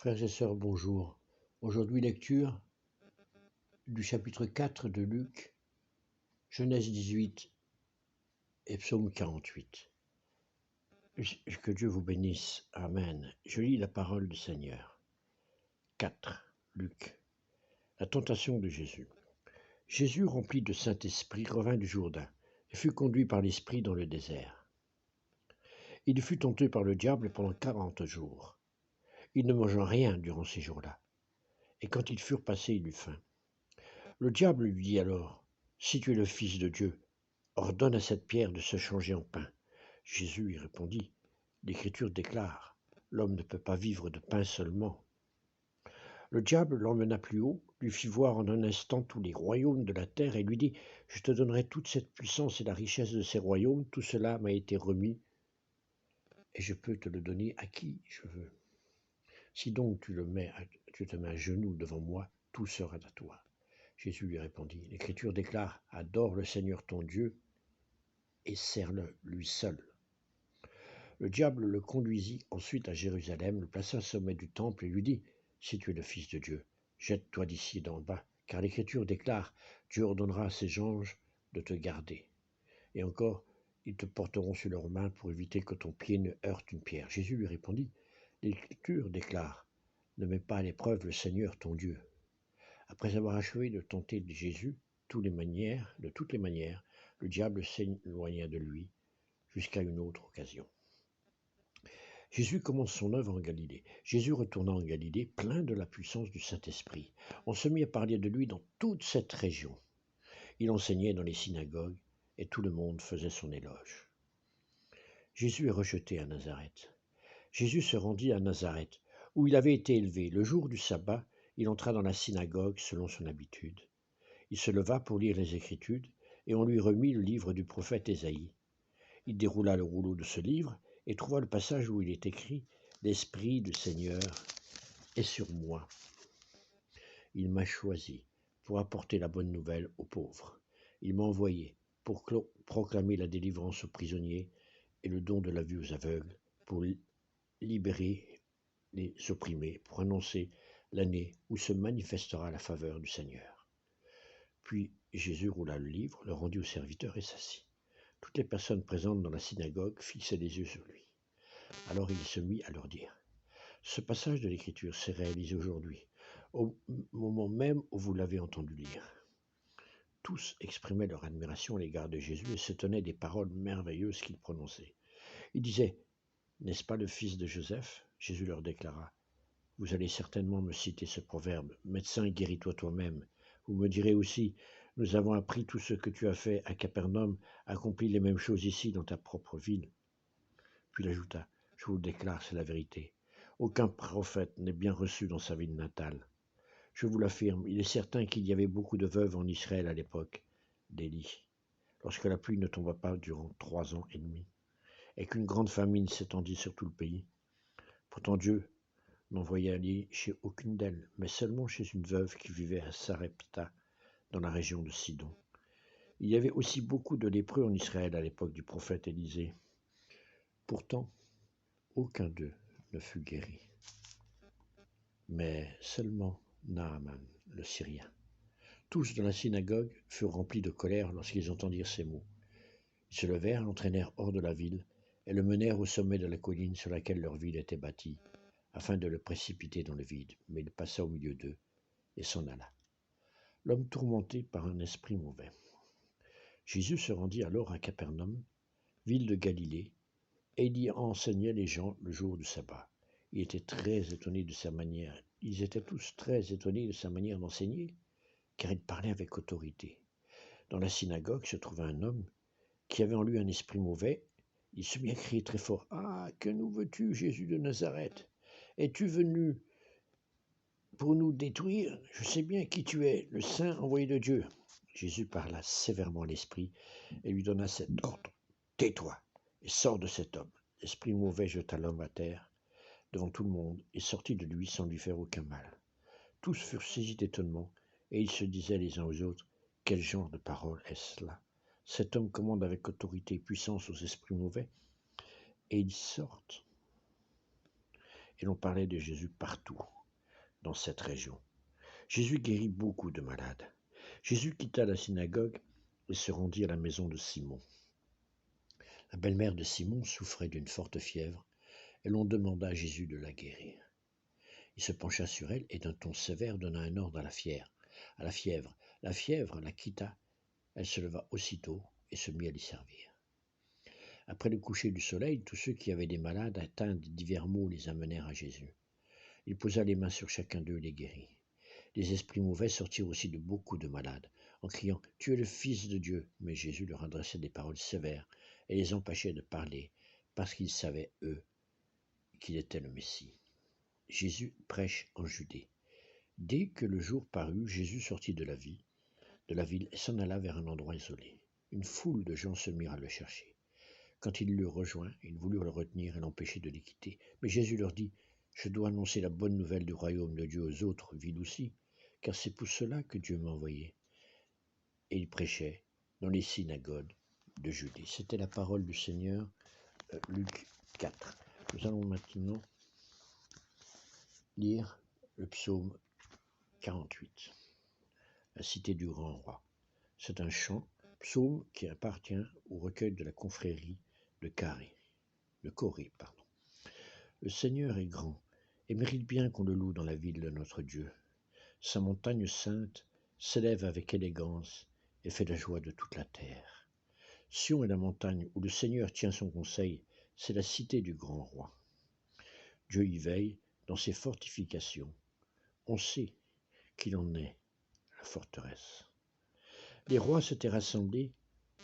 Frères et sœurs, bonjour. Aujourd'hui, lecture du chapitre 4 de Luc, Genèse 18 et Psaume 48. Que Dieu vous bénisse. Amen. Je lis la parole du Seigneur. 4. Luc. La tentation de Jésus. Jésus, rempli de Saint-Esprit, revint du Jourdain et fut conduit par l'Esprit dans le désert. Il fut tenté par le diable pendant 40 jours. Il ne mangea rien durant ces jours-là. Et quand ils furent passés, il eut faim. Le diable lui dit alors, « Si tu es le Fils de Dieu, ordonne à cette pierre de se changer en pain. » Jésus lui répondit, « L'Écriture déclare, l'homme ne peut pas vivre de pain seulement. » Le diable l'emmena plus haut, lui fit voir en un instant tous les royaumes de la terre et lui dit, « Je te donnerai toute cette puissance et la richesse de ces royaumes, tout cela m'a été remis, et je peux te le donner à qui je veux. Si donc tu te mets à genoux devant moi, tout sera à toi. » Jésus lui répondit, « L'Écriture déclare, adore le Seigneur ton Dieu et sers-le, lui seul. » Le diable le conduisit ensuite à Jérusalem, le plaça au sommet du temple et lui dit, « Si tu es le Fils de Dieu, jette-toi d'ici d'en bas, car l'Écriture déclare, Dieu ordonnera à ses anges de te garder. Et encore, ils te porteront sur leurs mains pour éviter que ton pied ne heurte une pierre. » Jésus lui répondit, « L'Écriture déclare, ne mets pas à l'épreuve le Seigneur ton Dieu. » Après avoir achevé de tenter Jésus de toutes les manières, le diable s'éloigna de lui jusqu'à une autre occasion. Jésus commence son œuvre en Galilée. Jésus retourna en Galilée, plein de la puissance du Saint-Esprit. On se mit à parler de lui dans toute cette région. Il enseignait dans les synagogues et tout le monde faisait son éloge. Jésus est rejeté à Nazareth. Jésus se rendit à Nazareth, où il avait été élevé. Le jour du sabbat, il entra dans la synagogue selon son habitude. Il se leva pour lire les Écritures, et on lui remit le livre du prophète Ésaïe. Il déroula le rouleau de ce livre et trouva le passage où il est écrit « L'Esprit du Seigneur est sur moi. Il m'a choisi pour apporter la bonne nouvelle aux pauvres. Il m'a envoyé pour proclamer la délivrance aux prisonniers et le don de la vue aux aveugles, pour libérer les opprimés, pour annoncer l'année où se manifestera la faveur du Seigneur. » Puis Jésus roula le livre, le rendit au serviteur et s'assit. Toutes les personnes présentes dans la synagogue fixaient les yeux sur lui. Alors il se mit à leur dire, « Ce passage de l'Écriture s'est réalisé aujourd'hui, au moment même où vous l'avez entendu lire. » Tous exprimaient leur admiration à l'égard de Jésus et s'étonnaient des paroles merveilleuses qu'il prononçait. Ils disaient, « N'est-ce pas le fils de Joseph ?» Jésus leur déclara, « Vous allez certainement me citer ce proverbe, « Médecin, guéris-toi toi-même. » Vous me direz aussi, « Nous avons appris tout ce que tu as fait à Capernaum, accomplis les mêmes choses ici dans ta propre ville. » Puis il ajouta, « Je vous le déclare, c'est la vérité. Aucun prophète n'est bien reçu dans sa ville natale. Je vous l'affirme, il est certain qu'il y avait beaucoup de veuves en Israël à l'époque d'Élie, lorsque la pluie ne tomba pas durant 3 ans et demi, et qu'une grande famine s'étendit sur tout le pays. Pourtant Dieu n'envoya Élie chez aucune d'elles, mais seulement chez une veuve qui vivait à Sarepta, dans la région de Sidon. Il y avait aussi beaucoup de lépreux en Israël à l'époque du prophète Élisée. Pourtant, aucun d'eux ne fut guéri, mais seulement Naaman, le Syrien. Tous dans la synagogue furent remplis de colère lorsqu'ils entendirent ces mots. Ils se levèrent, l'entraînèrent hors de la ville et le menèrent au sommet de la colline sur laquelle leur ville était bâtie, afin de le précipiter dans le vide. Mais il passa au milieu d'eux et s'en alla. L'homme tourmenté par un esprit mauvais. Jésus se rendit alors à Capernaum, ville de Galilée, et il y enseignait les gens le jour du sabbat. Ils étaient tous très étonnés de sa manière d'enseigner, car il parlait avec autorité. Dans la synagogue se trouvait un homme qui avait en lui un esprit mauvais. Il se mit à crier très fort, « Ah, que nous veux-tu, Jésus de Nazareth? Es-tu venu pour nous détruire? Je sais bien qui tu es, le Saint envoyé de Dieu. » Jésus parla sévèrement à l'esprit et lui donna cet ordre, « Tais-toi et sors de cet homme. » L'esprit mauvais jeta l'homme à terre devant tout le monde et sortit de lui sans lui faire aucun mal. Tous furent saisis d'étonnement et ils se disaient les uns aux autres, « Quel genre de parole est-ce là? Cet homme commande avec autorité et puissance aux esprits mauvais, et ils sortent. » et l'on parlait de Jésus partout dans cette région. Jésus guérit beaucoup de malades. Jésus quitta la synagogue et se rendit à la maison de Simon. La belle-mère de Simon souffrait d'une forte fièvre, et l'on demanda à Jésus de la guérir. Il se pencha sur elle et d'un ton sévère donna un ordre à la fièvre. La fièvre la quitta, elle se leva aussitôt et se mit à l'y servir. Après le coucher du soleil, tous ceux qui avaient des malades atteints de divers maux les amenèrent à Jésus. Il posa les mains sur chacun d'eux et les guérit. Les esprits mauvais sortirent aussi de beaucoup de malades, en criant « Tu es le Fils de Dieu !» Mais Jésus leur adressait des paroles sévères et les empêchait de parler, parce qu'ils savaient, eux, qu'il était le Messie. Jésus prêche en Judée. Dès que le jour parut, Jésus sortit de la ville et s'en alla vers un endroit isolé. Une foule de gens se mirent à le chercher. Quand ils l'eurent rejoint, ils voulurent le retenir et l'empêcher de les quitter. Mais Jésus leur dit « Je dois annoncer la bonne nouvelle du royaume de Dieu aux autres villes aussi, car c'est pour cela que Dieu m'a envoyé. » Et il prêchait dans les synagogues de Judée. C'était la parole du Seigneur, Luc 4. Nous allons maintenant lire le psaume 48, la cité du grand roi. C'est un chant, psaume qui appartient au recueil de la confrérie de Corée. Le Seigneur est grand et mérite bien qu'on le loue dans la ville de notre Dieu. Sa montagne sainte s'élève avec élégance et fait la joie de toute la terre. Sion est la montagne où le Seigneur tient son conseil, c'est la cité du grand roi. Dieu y veille dans ses fortifications. On sait qu'il en est la forteresse. Les rois s'étaient rassemblés,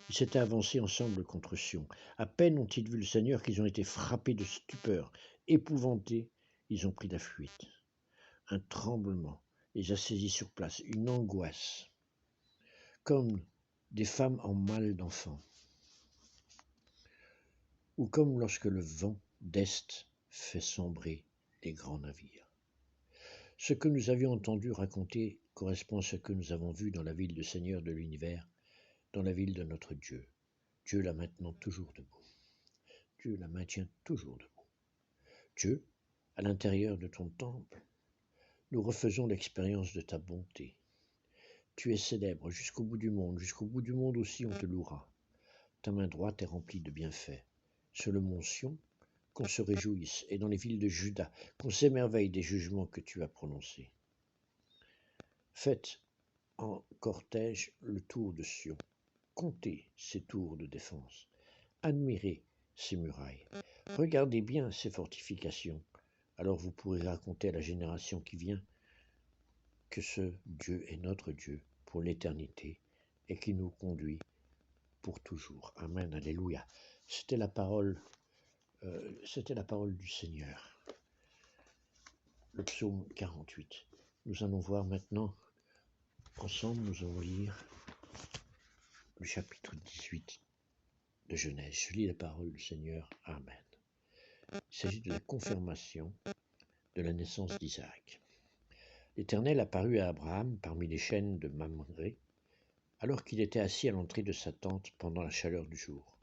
ils s'étaient avancés ensemble contre Sion. À peine ont-ils vu le Seigneur qu'ils ont été frappés de stupeur. Épouvantés, ils ont pris la fuite. Un tremblement les a saisis sur place, une angoisse, comme des femmes en mal d'enfants, ou comme lorsque le vent d'Est fait sombrer les grands navires. Ce que nous avions entendu raconter correspond à ce que nous avons vu dans la ville du Seigneur de l'univers, dans la ville de notre Dieu. Dieu la maintenant toujours debout. Dieu la maintient toujours debout. Dieu, à l'intérieur de ton temple, nous refaisons l'expérience de ta bonté. Tu es célèbre jusqu'au bout du monde aussi on te louera. Ta main droite est remplie de bienfaits. Sur le mont Sion, qu'on se réjouisse, et dans les villes de Juda, qu'on s'émerveille des jugements que tu as prononcés. Faites en cortège le tour de Sion. Comptez ses tours de défense. Admirez ses murailles. Regardez bien ses fortifications. Alors vous pourrez raconter à la génération qui vient que ce Dieu est notre Dieu pour l'éternité et qui nous conduit pour toujours. Amen, alléluia. C'était la parole du Seigneur. Le psaume 48. Nous allons voir maintenant, ensemble, nous allons lire le chapitre 18 de Genèse. Je lis la parole du Seigneur. Amen. Il s'agit de la confirmation de la naissance d'Isaac. L'Éternel apparut à Abraham parmi les chênes de Mamré, alors qu'il était assis à l'entrée de sa tente pendant la chaleur du jour.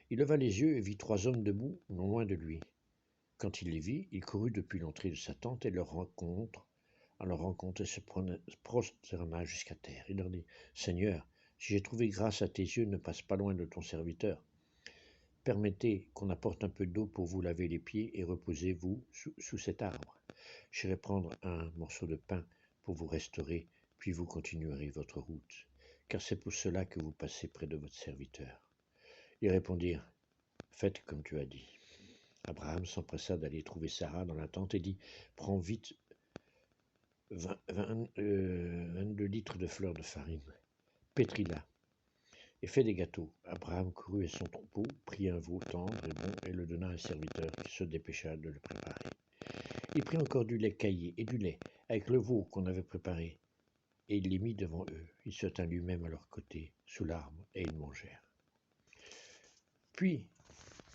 Il leva les yeux et vit 3 hommes debout, non loin de lui. Quand il les vit, il courut depuis l'entrée de sa tente et leur rencontre et se prosterna jusqu'à terre. Il leur dit « Seigneur, si j'ai trouvé grâce à tes yeux, ne passe pas loin de ton serviteur. Permettez qu'on apporte un peu d'eau pour vous laver les pieds et reposez-vous sous cet arbre. J'irai prendre un morceau de pain pour vous restaurer, puis vous continuerez votre route, car c'est pour cela que vous passez près de votre serviteur. » Ils répondirent « Faites comme tu as dit. » Abraham s'empressa d'aller trouver Sarah dans la tente et dit « Prends vite 22 litres de fleur de farine, pétris-la et fais des gâteaux. » Abraham courut à son troupeau, prit un veau tendre et bon et le donna à un serviteur qui se dépêcha de le préparer. Il prit encore du lait caillé et du lait avec le veau qu'on avait préparé, et il les mit devant eux. Il se tint lui-même à leur côté, sous l'arbre, et ils mangèrent. Puis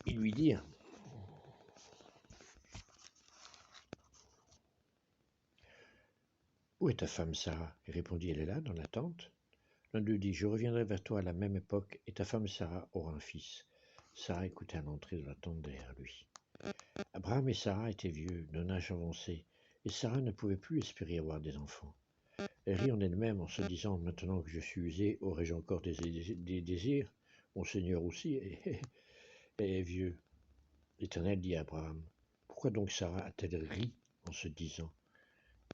ils lui dirent « Où est ta femme Sarah ?» Il répondit « Elle est là, dans la tente. » L'un d'eux dit « Je reviendrai vers toi à la même époque, et ta femme Sarah aura un fils. » Sarah écoutait à l'entrée de la tente derrière lui. Abraham et Sarah étaient vieux, d'un âge avancé, et Sarah ne pouvait plus espérer avoir des enfants. Elle rit en elle-même en se disant, maintenant que je suis usé, aurais-je encore des désirs? Mon Seigneur aussi est vieux. L'Éternel dit à Abraham, pourquoi donc Sarah a-t-elle ri en se disant,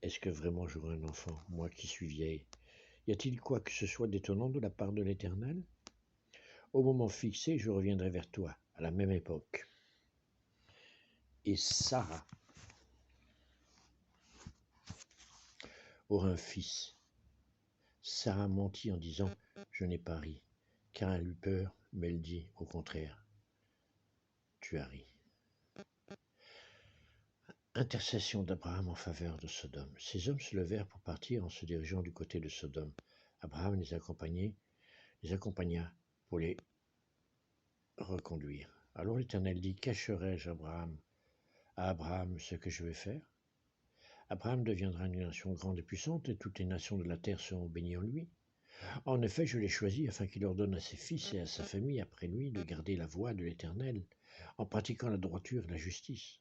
est-ce que vraiment j'aurai un enfant, moi qui suis vieille? Y a-t-il quoi que ce soit d'étonnant de la part de l'Éternel? Au moment fixé, je reviendrai vers toi, à la même époque. Et Sarah aura un fils. Sarah mentit en disant, je n'ai pas ri, car elle eut peur, mais elle dit, au contraire, tu as ri. Intercession d'Abraham en faveur de Sodome. Ces hommes se levèrent pour partir en se dirigeant du côté de Sodome. Abraham les accompagna pour les reconduire. Alors l'Éternel dit, cacherai-je à Abraham ce que je vais faire? Abraham deviendra une nation grande et puissante, et toutes les nations de la terre seront bénies en lui. En effet, je l'ai choisi afin qu'il ordonne à ses fils et à sa famille après lui de garder la voie de l'Éternel, en pratiquant la droiture et la justice.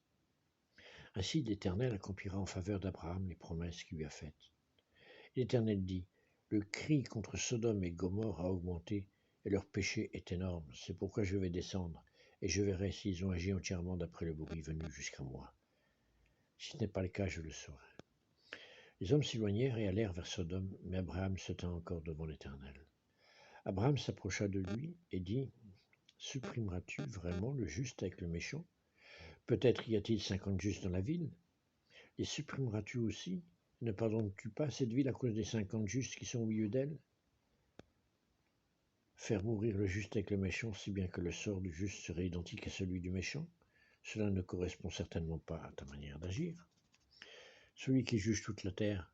Ainsi l'Éternel accomplira en faveur d'Abraham les promesses qu'il lui a faites. L'Éternel dit, le cri contre Sodome et Gomorrhe a augmenté, et leur péché est énorme. C'est pourquoi je vais descendre, et je verrai s'ils ont agi entièrement d'après le bruit venu jusqu'à moi. Si ce n'est pas le cas, je le saurai. Les hommes s'éloignèrent et allèrent vers Sodome, mais Abraham se tint encore devant l'Éternel. Abraham s'approcha de lui et dit, supprimeras-tu vraiment le juste avec le méchant? Peut-être y a-t-il 50 justes dans la ville? Les supprimeras-tu aussi? Ne pardonnes-tu pas cette ville à cause des 50 justes qui sont au milieu d'elle? Faire mourir le juste avec le méchant, si bien que le sort du juste serait identique à celui du méchant, cela ne correspond certainement pas à ta manière d'agir. Celui qui juge toute la terre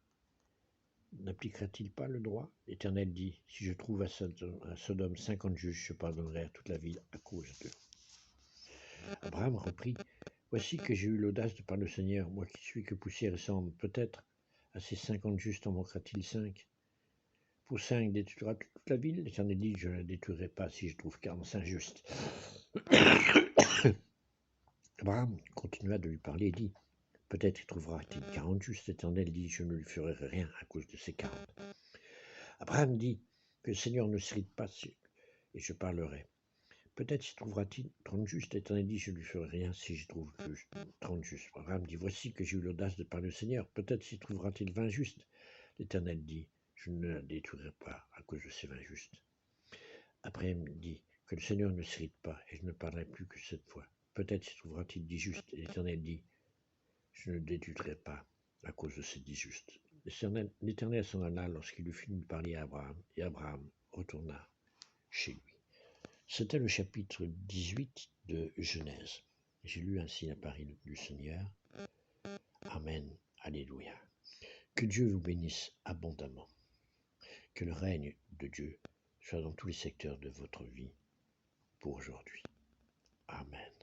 n'appliquera-t-il pas le droit? L'Éternel dit, si je trouve à Sodome 50 juges, je pardonnerai à toute la ville à cause d'eux. Abraham reprit, voici que j'ai eu l'audace de parler au Seigneur, moi qui suis que poussière et cendre, peut-être à ces 50 justes en manquera-t-il 5? Pour 5 détruira toute la ville? L'Éternel dit, je ne la détruirai pas si je trouve 45 justes. Abraham continua de lui parler et dit, peut-être y trouvera-t-il 40 justes. L'Éternel dit, je ne lui ferai rien à cause de ces 40. Abraham dit, que le Seigneur ne s'irrite pas et je parlerai. Peut-être s'y trouvera-t-il 30 justes. L'Éternel dit, je ne lui ferai rien si j'y trouve que 30 justes. Abraham dit, voici que j'ai eu l'audace de parler au Seigneur. Peut-être s'y trouvera-t-il 20 justes. L'Éternel dit, je ne la détruirai pas à cause de ces 20 justes. Abraham dit, que le Seigneur ne s'irrite pas et je ne parlerai plus que cette fois. Peut-être s'y trouvera-t-il 10 justes. L'Éternel dit, je ne détruirai pas à cause de ces 10 justes. L'Éternel s'en alla lorsqu'il eut fini de parler à Abraham, et Abraham retourna chez lui. C'était le chapitre 18 de Genèse. J'ai lu ainsi la parole du Seigneur. Amen. Alléluia. Que Dieu vous bénisse abondamment. Que le règne de Dieu soit dans tous les secteurs de votre vie pour aujourd'hui. Amen.